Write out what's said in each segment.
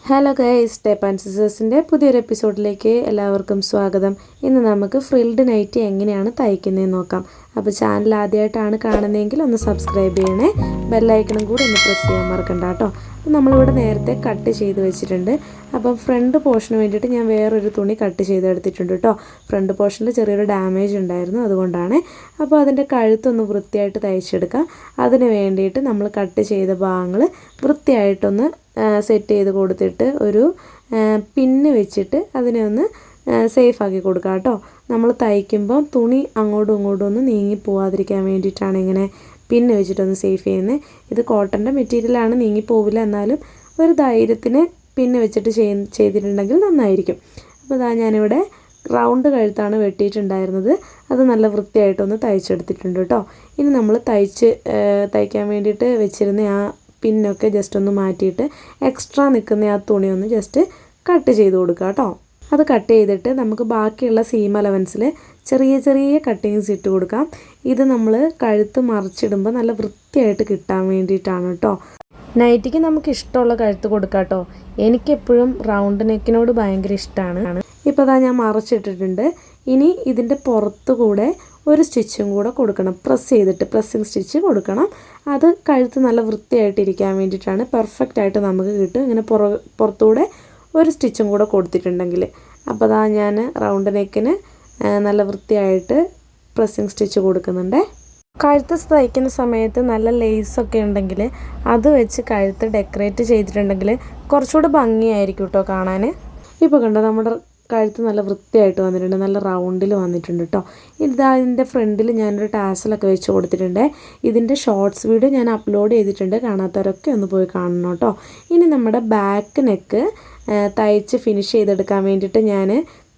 Hello guys, step and സിസേഴ്സിൻ്റെ പുതിയൊരു എപ്പിസോഡിലേക്ക് എല്ലാവർക്കും സ്വാഗതം. ഇന്ന് നമുക്ക് ഫ്രിൽഡ് നൈറ്റി എങ്ങനെയാണ് തയ്ക്കുന്നതെന്ന് നോക്കാം. അപ്പോൾ ചാനൽ ആദ്യമായിട്ടാണ് കാണുന്നതെങ്കിൽ ഒന്ന് സബ്സ്ക്രൈബ് ചെയ്യണേ, ബെല്ലൈക്കണും കൂടി ഒന്ന് പ്രസ് ചെയ്യാൻ മറക്കണ്ട കേട്ടോ. അപ്പോൾ നമ്മളിവിടെ നേരത്തെ കട്ട് ചെയ്ത് വെച്ചിട്ടുണ്ട്. അപ്പം ഫ്രണ്ട് പോർഷന് വേണ്ടിയിട്ട് ഞാൻ വേറൊരു തുണി കട്ട് ചെയ്തെടുത്തിട്ടുണ്ട് കേട്ടോ. ഫ്രണ്ട് പോർഷനിൽ ചെറിയൊരു ഡാമേജ് ഉണ്ടായിരുന്നു, അതുകൊണ്ടാണ്. അപ്പോൾ അതിൻ്റെ കഴുത്തൊന്ന് വൃത്തിയായിട്ട് തയ്ച്ചെടുക്കാം. അതിന് വേണ്ടിയിട്ട് നമ്മൾ കട്ട് ചെയ്ത ഭാഗങ്ങൾ വൃത്തിയായിട്ടൊന്ന് സെറ്റ് ചെയ്ത് കൊടുത്തിട്ട് ഒരു പിന്ന് വെച്ചിട്ട് അതിനെ ഒന്ന് സേഫാക്കി കൊടുക്കുക കേട്ടോ. നമ്മൾ തയ്ക്കുമ്പോൾ തുണി അങ്ങോട്ടും ഇങ്ങോട്ടും ഒന്ന് നീങ്ങി പോവാതിരിക്കാൻ വേണ്ടിയിട്ടാണ് ഇങ്ങനെ പിന്ന് വെച്ചിട്ടൊന്ന് സേഫ് ചെയ്യുന്നത്. ഇത് കോട്ടൻ്റെ മെറ്റീരിയലാണ്, നീങ്ങിപ്പോവില്ല. എന്നാലും ഒരു ധൈര്യത്തിന് പിന്ന് വെച്ചിട്ട് ചെയ്തിട്ടുണ്ടെങ്കിൽ നന്നായിരിക്കും. അപ്പോൾ ഇതാ ഞാനിവിടെ റൗണ്ട് കഴുത്താണ് വെട്ടിയിട്ടുണ്ടായിരുന്നത്. അത് നല്ല വൃത്തിയായിട്ടൊന്ന് തയ്ച്ചെടുത്തിട്ടുണ്ട് കേട്ടോ. ഇനി നമ്മൾ തയ്ക്കാൻ വേണ്ടിയിട്ട് വെച്ചിരുന്ന ആ പിന്നൊക്കെ ജസ്റ്റ് ഒന്ന് മാറ്റിയിട്ട് എക്സ്ട്രാ നിൽക്കുന്ന ആ തുണി ഒന്ന് ജസ്റ്റ് കട്ട് ചെയ്ത് കൊടുക്കുക കേട്ടോ. അത് കട്ട് ചെയ്തിട്ട് നമുക്ക് ബാക്കിയുള്ള സീം അലവൻസിൽ ചെറിയ ചെറിയ കട്ടിങ്സ് ഇട്ട് കൊടുക്കാം. ഇത് നമ്മൾ കഴുത്ത് മറിച്ചിടുമ്പോൾ നല്ല വൃത്തിയായിട്ട് കിട്ടാൻ വേണ്ടിയിട്ടാണ് കേട്ടോ. നൈറ്റിക്ക് നമുക്ക് ഇഷ്ടമുള്ള കഴുത്ത് കൊടുക്കാം കേട്ടോ. എനിക്കെപ്പോഴും റൗണ്ട് നെക്കിനോട് ഭയങ്കര ഇഷ്ടമാണ്. ഇപ്പോൾ അതാ ഞാൻ മറിച്ചിട്ടിട്ടുണ്ട്. ഇനി ഇതിൻ്റെ പുറത്തു കൂടെ ഒരു സ്റ്റിച്ചും കൂടെ കൊടുക്കണം, പ്രസ്സിങ് സ്റ്റിച്ച് കൊടുക്കണം. അത് കഴുത്ത് നല്ല വൃത്തിയായിട്ടിരിക്കാൻ വേണ്ടിയിട്ടാണ്. പെർഫെക്റ്റ് ആയിട്ട് നമുക്ക് കിട്ടും ഇങ്ങനെ പുറത്തൂടെ ഒരു സ്റ്റിച്ചും കൂടെ കൊടുത്തിട്ടുണ്ടെങ്കിൽ. അപ്പോൾ അതാ ഞാൻ റൗണ്ട് നെക്കിന് നല്ല വൃത്തിയായിട്ട് പ്രസ്സിങ് സ്റ്റിച്ച് കൊടുക്കുന്നുണ്ട്. കഴുത്ത് തയ്ക്കുന്ന സമയത്ത് നല്ല ലേസൊക്കെ ഉണ്ടെങ്കിൽ അത് വെച്ച് കഴുത്ത് ഡെക്കറേറ്റ് ചെയ്തിട്ടുണ്ടെങ്കിൽ കുറച്ചുകൂടെ ഭംഗിയായിരിക്കും കേട്ടോ കാണാൻ. ഇപ്പോൾ കണ്ടോ, നമ്മുടെ കഴുത്ത് നല്ല വൃത്തിയായിട്ട് വന്നിട്ടുണ്ട്, നല്ല റൗണ്ടിൽ വന്നിട്ടുണ്ട് കേട്ടോ. ഇതിൻ്റെ ഫ്രണ്ടിൽ ഞാനൊരു ടാസലൊക്കെ വെച്ച് കൊടുത്തിട്ടുണ്ട്. ഇതിൻ്റെ ഷോർട്സ് വീഡിയോ ഞാൻ അപ്ലോഡ് ചെയ്തിട്ടുണ്ട്, കാണാത്തവരൊക്കെ ഒന്ന് പോയി കാണണം കേട്ടോ. ഇനി നമ്മുടെ ബാക്ക് നെക്ക് തയ്ച്ച് ഫിനിഷ് ചെയ്തെടുക്കാൻ വേണ്ടിയിട്ട് ഞാൻ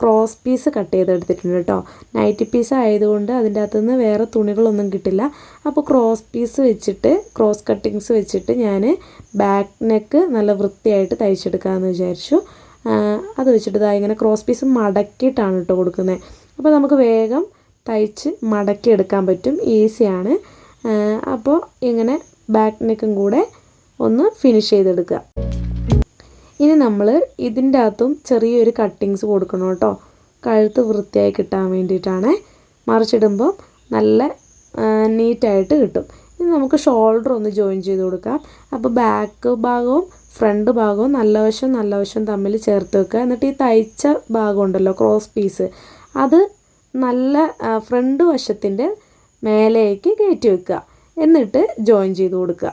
ക്രോസ് പീസ് കട്ട് ചെയ്തെടുത്തിട്ടുണ്ട് കേട്ടോ. നൈറ്റി പീസ് ആയതുകൊണ്ട് അതിൻ്റെ അകത്തുനിന്ന് വേറെ തുണികളൊന്നും കിട്ടില്ല. അപ്പോൾ ക്രോസ് കട്ടിങ്സ് വെച്ചിട്ട് ഞാൻ ബാക്ക് നെക്ക് നല്ല വൃത്തിയായിട്ട് തയ്ച്ചെടുക്കാമെന്ന് വിചാരിച്ചു. അത് വെച്ചിട്ട് ഇങ്ങനെ ക്രോസ് പീസ് മടക്കിയിട്ടാണ് കേട്ടോ കൊടുക്കുന്നത്. അപ്പോൾ നമുക്ക് വേഗം തയ്ച്ച് മടക്കിയെടുക്കാൻ പറ്റും, ഈസിയാണ്. അപ്പോൾ ഇങ്ങനെ ബാക്ക് നെക്കും കൂടെ ഒന്ന് ഫിനിഷ് ചെയ്തെടുക്കുക. ഇനി നമ്മൾ ഇതിൻ്റെ അകത്തും ചെറിയൊരു കട്ടിങ്സ് കൊടുക്കണം കേട്ടോ, കഴുത്ത് വൃത്തിയായി കിട്ടാൻ വേണ്ടിയിട്ടാണ്. മറിച്ചിടുമ്പോൾ നല്ല നീറ്റായിട്ട് കിട്ടും. ഇനി നമുക്ക് ഷോൾഡർ ഒന്ന് ജോയിൻ ചെയ്ത് കൊടുക്കാം. അപ്പോൾ ബാക്ക് ഭാഗവും ഫ്രണ്ട് ഭാഗവും നല്ല വശം തമ്മിൽ ചേർത്ത് വെക്കുക. എന്നിട്ട് ഈ തയ്ച്ച ഭാഗം ഉണ്ടല്ലോ, ക്രോസ് പീസ്, അത് നല്ല ഫ്രണ്ട് വശത്തിൻ്റെ മേലേക്ക് കയറ്റി വെക്കുക. എന്നിട്ട് ജോയിൻ ചെയ്ത് കൊടുക്കുക.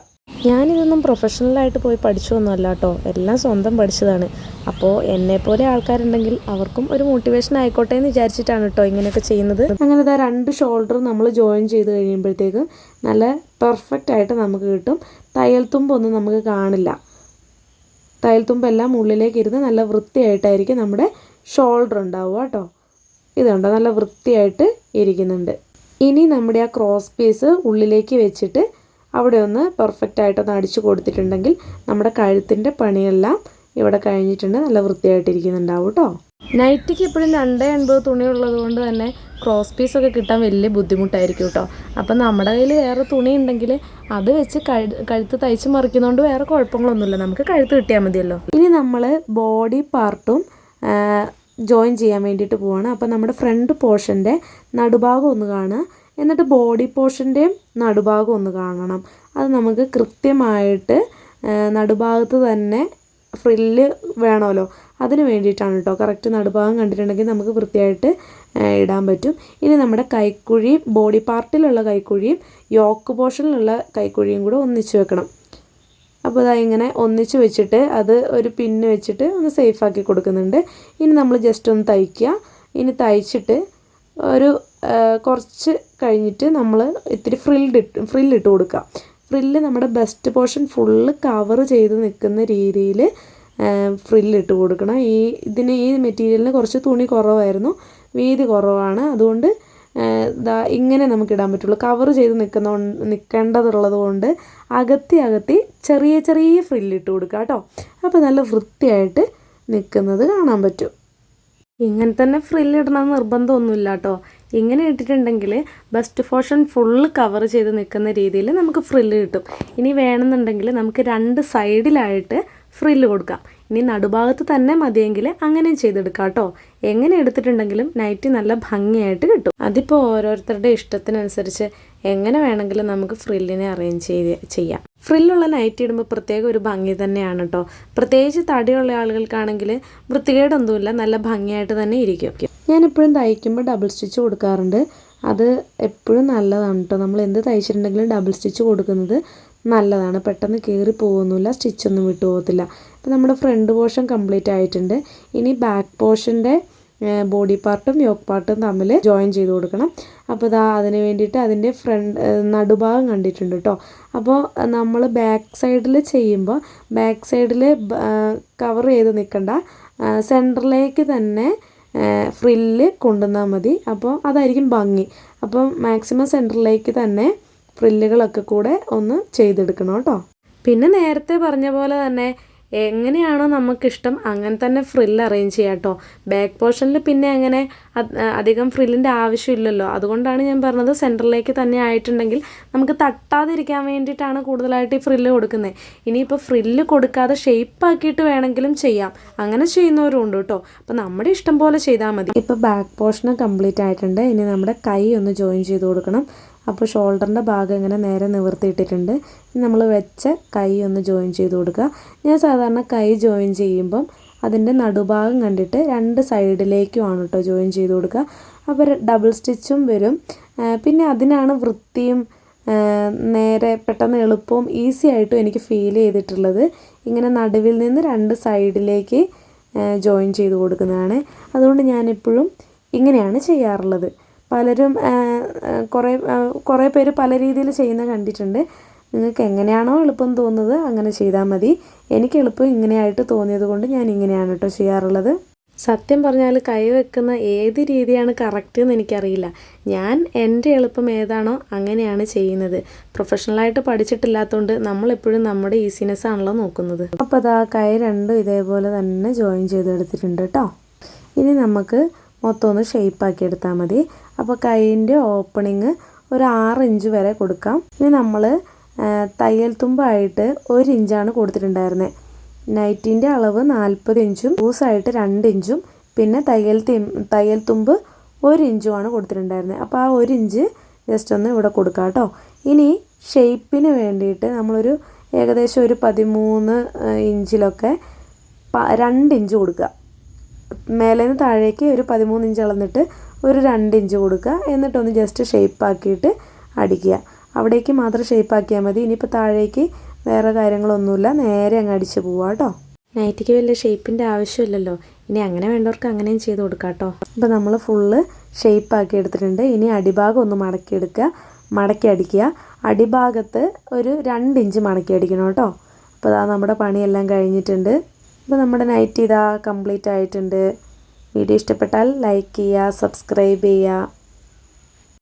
ഞാനിതൊന്നും പ്രൊഫഷണലായിട്ട് പോയി പഠിച്ചൊന്നുമല്ല കേട്ടോ, എല്ലാം സ്വന്തം പഠിച്ചതാണ്. അപ്പോൾ എന്നെപ്പോലെ ആൾക്കാരുണ്ടെങ്കിൽ അവർക്കും ഒരു മോട്ടിവേഷൻ ആയിക്കോട്ടെ എന്ന് വിചാരിച്ചിട്ടാണ് കേട്ടോ ഇങ്ങനെയൊക്കെ ചെയ്യുന്നത്. അങ്ങനെ ഇതാ രണ്ട് ഷോൾഡറും നമ്മൾ ജോയിൻ ചെയ്ത് കഴിയുമ്പോഴത്തേക്ക് നല്ല പെർഫെക്റ്റ് ആയിട്ട് നമുക്ക് കിട്ടും. തയ്യൽ തുമ്പൊന്നും നമുക്ക് കാണില്ല. തയ്യൽ തുമ്പെല്ലാം ഉള്ളിലേക്ക് ഇരുന്ന് നല്ല വൃത്തിയായിട്ടായിരിക്കും നമ്മുടെ ഷോൾഡർ ഉണ്ടാവുക കേട്ടോ. ഇതുണ്ടോ, നല്ല വൃത്തിയായിട്ട് ഇരിക്കുന്നുണ്ട്. ഇനി നമ്മുടെ ആ ക്രോസ് പീസ് ഉള്ളിലേക്ക് വെച്ചിട്ട് അവിടെ ഒന്ന് പെർഫെക്റ്റ് ആയിട്ടൊന്ന് അടിച്ചു കൊടുത്തിട്ടുണ്ടെങ്കിൽ നമ്മുടെ കഴുത്തിൻ്റെ പണിയെല്ലാം ഇവിടെ കഴിഞ്ഞിട്ടുണ്ട്, നല്ല വൃത്തിയായിട്ടിരിക്കുന്നുണ്ടാവും കേട്ടോ. നൈറ്റിക്ക് ഇപ്പോഴും 280 തുണി ഉള്ളത് കൊണ്ട് തന്നെ ക്രോസ് പീസൊക്കെ കിട്ടാൻ വലിയ ബുദ്ധിമുട്ടായിരിക്കും കേട്ടോ. അപ്പം നമ്മുടെ കയ്യിൽ വേറെ തുണി ഉണ്ടെങ്കിൽ അത് വെച്ച് കഴുത്ത് തയ്ച്ച് മറിക്കുന്നതുകൊണ്ട് വേറെ കുഴപ്പങ്ങളൊന്നുമില്ല, നമുക്ക് കഴുത്ത് കിട്ടിയാൽ മതിയല്ലോ. ഇനി നമ്മൾ ബോഡി പാർട്ടും ജോയിൻ ചെയ്യാൻ വേണ്ടിയിട്ട് പോവാണ്. അപ്പം നമ്മുടെ ഫ്രണ്ട് പോർഷൻ്റെ നടുഭാഗം ഒന്ന് കാണുക, എന്നിട്ട് ബോഡി പോർഷൻ്റെയും നടുഭാഗം ഒന്ന് കാണണം. അത് നമുക്ക് കൃത്യമായിട്ട് നടുഭാഗത്ത് തന്നെ ഫ്രില്ല് വേണമല്ലോ, അതിന് വേണ്ടിയിട്ടാണ് കേട്ടോ. കറക്റ്റ് നടുഭാഗം കണ്ടിട്ടുണ്ടെങ്കിൽ നമുക്ക് വൃത്തിയായിട്ട് ഇടാൻ പറ്റും. ഇനി നമ്മുടെ കൈക്കുഴിയും ബോഡി പാർട്ടിലുള്ള കൈക്കുഴിയും യോക്ക് പോർഷനിലുള്ള കൈക്കുഴിയും കൂടെ ഒന്നിച്ച് വെക്കണം. അപ്പോൾ അതാ ഇങ്ങനെ ഒന്നിച്ച് വെച്ചിട്ട് അത് ഒരു പിന്ന് വെച്ചിട്ട് ഒന്ന് സേഫാക്കി കൊടുക്കുന്നുണ്ട്. ഇനി നമ്മൾ ജസ്റ്റ് ഒന്ന് തയ്ക്കുക. ഇനി തയ്ച്ചിട്ട് ഒരു കുറച്ച് കഴിഞ്ഞിട്ട് നമ്മൾ ഇത്തിരി ഫ്രില്ലിട്ട് കൊടുക്കുക. ഫ്രില്ല് നമ്മുടെ ബെസ്റ്റ് പോർഷൻ ഫുള്ള് കവർ ചെയ്ത് നിൽക്കുന്ന രീതിയിൽ ഫ്രില്ലിട്ട് കൊടുക്കണം. ഈ മെറ്റീരിയലിന് കുറച്ച് തുണി കുറവായിരുന്നു, വീതി കുറവാണ്. അതുകൊണ്ട് ഇങ്ങനെ നമുക്കിടാൻ പറ്റുള്ളൂ. കവർ ചെയ്ത് നിൽക്കേണ്ടതുള്ളത് കൊണ്ട് അകത്തി ചെറിയ ചെറിയ ഫ്രില്ലിട്ട് കൊടുക്കുക കേട്ടോ. അപ്പോൾ നല്ല വൃത്തിയായിട്ട് നിൽക്കുന്നത് കാണാൻ പറ്റും. ഇങ്ങനെ തന്നെ ഫ്രില്ലിടണമെന്ന് നിർബന്ധമൊന്നുമില്ല കേട്ടോ. ഇങ്ങനെ ഇട്ടിട്ടുണ്ടെങ്കിൽ ബെസ്റ്റ് പോർഷൻ ഫുള്ള് കവർ ചെയ്ത് നിൽക്കുന്ന രീതിയിൽ നമുക്ക് ഫ്രില്ല് കിട്ടും. ഇനി വേണമെന്നുണ്ടെങ്കിൽ നമുക്ക് രണ്ട് സൈഡിലായിട്ട് ഫ്രില്ല് കൊടുക്കാം. ഇനി നടുഭാഗത്ത് തന്നെ മതിയെങ്കിൽ അങ്ങനെയും ചെയ്തെടുക്കാം കേട്ടോ. എങ്ങനെ എടുത്തിട്ടുണ്ടെങ്കിലും നൈറ്റി നല്ല ഭംഗിയായിട്ട് കിട്ടും. അതിപ്പോൾ ഓരോരുത്തരുടെ ഇഷ്ടത്തിനനുസരിച്ച് എങ്ങനെ വേണമെങ്കിലും നമുക്ക് ഫ്രില്ലിനെ അറേഞ്ച് ചെയ്യാം. ഫ്രില്ലുള്ള നൈറ്റി ഇടുമ്പോൾ പ്രത്യേക ഒരു ഭംഗി തന്നെയാണ് കേട്ടോ. പ്രത്യേകിച്ച് തടിയുള്ള ആളുകൾക്കാണെങ്കിൽ വൃത്തികേടൊന്നുമില്ല, നല്ല ഭംഗിയായിട്ട് തന്നെ ഇരിക്കും. ഞാനെപ്പോഴും തയ്ക്കുമ്പോൾ ഡബിൾ സ്റ്റിച്ച് കൊടുക്കാറുണ്ട്. അത് എപ്പോഴും നല്ലതാണ് കേട്ടോ. നമ്മൾ എന്ത് തയ്ച്ചിട്ടുണ്ടെങ്കിലും ഡബിൾ സ്റ്റിച്ച് കൊടുക്കുന്നത് നല്ലതാണ്. പെട്ടെന്ന് കീറി പോകുന്നില്ല, സ്റ്റിച്ചൊന്നും വിട്ടു പോകത്തില്ല. അപ്പോൾ നമ്മുടെ ഫ്രണ്ട് പോർഷൻ കംപ്ലീറ്റ് ആയിട്ടുണ്ട്. ഇനി ബാക്ക് പോർഷൻ്റെ ബോഡി പാർട്ടും യോക്ക് പാർട്ടും തമ്മിൽ ജോയിൻ ചെയ്ത് കൊടുക്കണം. അപ്പോൾ അതിന് വേണ്ടിയിട്ട് അതിൻ്റെ നടുഭാഗം കണ്ടിട്ടുണ്ട് കേട്ടോ. അപ്പോൾ നമ്മൾ ബാക്ക് സൈഡിൽ ചെയ്യുമ്പോൾ ബാക്ക് സൈഡിൽ കവർ ചെയ്ത് നിൽക്കണ്ട, സെൻറ്ററിലേക്ക് തന്നെ ഫ്രില്ല് കൊണ്ടുവന്നാൽ മതി. അപ്പോൾ അതായിരിക്കും ഭംഗി. അപ്പോൾ മാക്സിമം സെൻറ്ററിലേക്ക് തന്നെ ഫ്രില്ലുകളൊക്കെ കൂടെ ഒന്ന് ചെയ്തെടുക്കണം കേട്ടോ. പിന്നെ നേരത്തെ പറഞ്ഞ പോലെ തന്നെ എങ്ങനെയാണോ നമുക്കിഷ്ടം അങ്ങനെ തന്നെ ഫ്രില്ല് അറേഞ്ച് ചെയ്യാം കേട്ടോ. ബാക്ക് പോർഷനിൽ പിന്നെ അങ്ങനെ അധികം ഫ്രില്ലിൻ്റെ ആവശ്യമില്ലല്ലോ. അതുകൊണ്ടാണ് ഞാൻ പറഞ്ഞത് സെൻറ്ററിലേക്ക് തന്നെ ആയിട്ടുണ്ടെങ്കിൽ നമുക്ക് തട്ടാതിരിക്കാൻ വേണ്ടിയിട്ടാണ് കൂടുതലായിട്ട് ഈ ഫ്രില്ല് കൊടുക്കുന്നത്. ഇനിയിപ്പോൾ ഫ്രില്ല് കൊടുക്കാതെ ഷേപ്പാക്കിയിട്ട് വേണമെങ്കിലും ചെയ്യാം, അങ്ങനെ ചെയ്യുന്നവരും ഉണ്ട് കേട്ടോ. അപ്പോൾ നമ്മുടെ ഇഷ്ടം പോലെ ചെയ്താൽ മതി. ഇപ്പോൾ ബാക്ക് പോർഷൻ കംപ്ലീറ്റ് ആയിട്ടുണ്ട്. ഇനി നമ്മുടെ കൈ ഒന്ന് ജോയിൻ ചെയ്ത് കൊടുക്കണം. അപ്പോൾ ഷോൾഡറിൻ്റെ ഭാഗം ഇങ്ങനെ നേരെ നിവർത്തിയിട്ടിട്ടുണ്ട്. നമ്മൾ വെച്ച കൈ ഒന്ന് ജോയിൻ ചെയ്ത് കൊടുക്കുക. ഞാൻ സാധാരണ കൈ ജോയിൻ ചെയ്യുമ്പം അതിൻ്റെ നടുഭാഗം കണ്ടിട്ട് രണ്ട് സൈഡിലേക്കുമാണ് കേട്ടോ ജോയിൻ ചെയ്ത് കൊടുക്കുക. അപ്പോൾ ഡബിൾ സ്റ്റിച്ചും വരും. പിന്നെ അതിനാണ് വൃത്തിയും നേരെ പെട്ടെന്ന് എളുപ്പവും ഈസി ആയിട്ടും എനിക്ക് ഫീൽ ചെയ്തിട്ടുള്ളത്. ഇങ്ങനെ നടുവിൽ നിന്ന് രണ്ട് സൈഡിലേക്ക് ജോയിൻ ചെയ്ത് കൊടുക്കുന്നതാണ്. അതുകൊണ്ട് ഞാനെപ്പോഴും ഇങ്ങനെയാണ് ചെയ്യാറുള്ളത്. പലരും കുറേ പേര് പല രീതിയിൽ ചെയ്യുന്ന കണ്ടിട്ടുണ്ട്. നിങ്ങൾക്ക് എങ്ങനെയാണോ എളുപ്പം തോന്നുന്നത് അങ്ങനെ ചെയ്താൽ മതി. എനിക്ക് എളുപ്പം ഇങ്ങനെയായിട്ട് തോന്നിയത് കൊണ്ട് ഞാൻ ഇങ്ങനെയാണ് കേട്ടോ ചെയ്യാറുള്ളത്. സത്യം പറഞ്ഞാൽ കൈ വെക്കുന്ന ഏത് രീതിയാണ് കറക്റ്റ് എന്ന് എനിക്കറിയില്ല. ഞാൻ എൻ്റെ എളുപ്പം ഏതാണോ അങ്ങനെയാണ് ചെയ്യുന്നത്. പ്രൊഫഷണലായിട്ട് പഠിച്ചിട്ടില്ലാത്തതുകൊണ്ട് നമ്മളെപ്പോഴും നമ്മുടെ ഈസിനെസ് ആണല്ലോ നോക്കുന്നത്. അപ്പോൾ കൈ രണ്ടും ഇതേപോലെ തന്നെ ജോയിൻ ചെയ്തെടുത്തിട്ടുണ്ട് കേട്ടോ. ഇനി നമുക്ക് മൊത്തം ഒന്ന് ഷേപ്പാക്കി എടുത്താൽ മതി. അപ്പോൾ കൈയിൻ്റെ ഓപ്പണിങ് ഒരു 6 ഇഞ്ച് വരെ കൊടുക്കാം. ഇനി നമ്മൾ തയ്യൽ തുമ്പായിട്ട് 1 ഇഞ്ചാണ് കൊടുത്തിട്ടുണ്ടായിരുന്നത്. നൈറ്റിൻ്റെ അളവ് 40 ഇഞ്ചും ലൂസായിട്ട് 2 ഇഞ്ചും പിന്നെ തയ്യൽ തുമ്പ് 1 ഇഞ്ചുമാണ് കൊടുത്തിട്ടുണ്ടായിരുന്നത്. അപ്പോൾ ആ 1 ഇഞ്ച് ജസ്റ്റ് ഒന്ന് ഇവിടെ കൊടുക്കാം കേട്ടോ. ഇനി ഷേപ്പിന് വേണ്ടിയിട്ട് നമ്മളൊരു ഏകദേശം ഒരു 13 ഇഞ്ചിലൊക്കെ 2 ഇഞ്ച് കൊടുക്കുക. മേലേന്ന് താഴേക്ക് ഒരു 13 ഇഞ്ച് അളന്നിട്ട് ഒരു 2 ഇഞ്ച് കൊടുക്കുക. എന്നിട്ടൊന്ന് ജസ്റ്റ് ഷേപ്പാക്കിയിട്ട് അടിക്കുക. അവിടേക്ക് മാത്രം ഷേപ്പാക്കിയാൽ മതി. ഇനിയിപ്പോൾ താഴേക്ക് വേറെ കാര്യങ്ങളൊന്നുമില്ല, നേരെ അങ്ങ് അടിച്ച് പോവാം കേട്ടോ. നൈറ്റിക്ക് വലിയ ഷേപ്പിൻ്റെ ആവശ്യമില്ലല്ലോ. ഇനി അങ്ങനെ വേണ്ടവർക്ക് അങ്ങനെയും ചെയ്ത് കൊടുക്കാം കേട്ടോ. അപ്പോൾ നമ്മൾ ഫുള്ള് ഷേപ്പാക്കി എടുത്തിട്ടുണ്ട്. ഇനി അടിഭാഗം ഒന്ന് മടക്കി അടിക്കുക. അടിഭാഗത്ത് ഒരു 2 ഇഞ്ച് മടക്കി അടിക്കണം കേട്ടോ. അപ്പോൾ നമ്മുടെ പണിയെല്ലാം കഴിഞ്ഞിട്ടുണ്ട്. അപ്പോൾ നമ്മുടെ നൈറ്റി കംപ്ലീറ്റ് ആയിട്ടുണ്ട്. വീഡിയോ ഇഷ്ടപ്പെട്ടാൽ ലൈക്ക് ചെയ്യുക, സബ്സ്ക്രൈബ് ചെയ്യുക.